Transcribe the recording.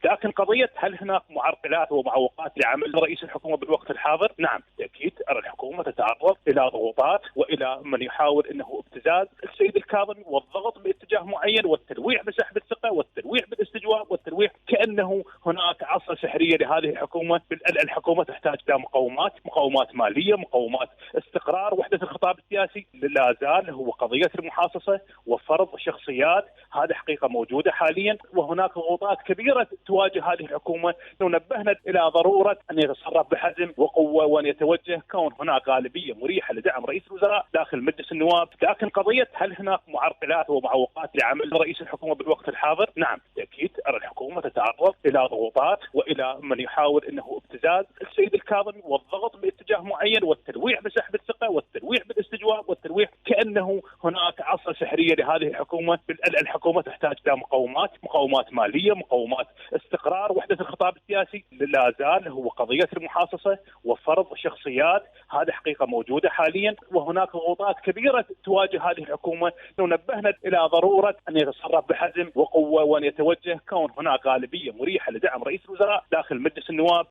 لكن قضية هل هناك معرقلات ومعوقات لعمل رئيس الحكومة بالوقت الحاضر؟ نعم بالتأكيد أرى الحكومة تتعرض إلى ضغوطات وإلى من يحاول أنه ابتزاز السيد الكاظمي والضغط باتجاه معين والتلويح بسحب الثقة والتلويح بالاستجواب والتلويح كأنه هناك عصا سحرية لهذه الحكومة. الحكومة تحتاج إلى مقومات مالية، مقومات استقرار وحدة الخطاب السياسي. لا زال هو قضية المحاصصة وفرض شخصيات، هذه حقيقة موجودة حاليا، وهناك ضغوطات كبيرة تواجه هذه الحكومة. لو نبهنا إلى ضرورة أن يتصرف بحزم وقوة وأن يتوجه كون هناك غالبية مريحة لدعم رئيس الوزراء داخل مجلس النواب. لكن قضية هل هناك معرقلات ومعوقات لعمل رئيس الحكومة بالوقت الحاضر؟ نعم بالتأكيد أرى الحكومة تتعرض إلى ضغوطات وإلى من يحاول أنه ابتزاز السيد الكاظمي والضغط باتجاه معين والتلويح بسحب الثقة والتلويح بالاستجواب والتلويح كأنه هناك عصا سحرية لهذه الحكومة. الحكومة تحتاج إلى مقومات مالية، مقومات استقرار وحدة الخطاب السياسي. لا زال هو قضية المحاصصة وفرض شخصيات، هذه حقيقة موجودة حاليا، وهناك ضغوطات كبيرة تواجه هذه الحكومة. لو نبهنا إلى ضرورة أن يتصرف بحزم وقوة وأن يتوجه كون هناك غالبية مريحة لدعم رئيس الوزراء داخل مجلس النواب.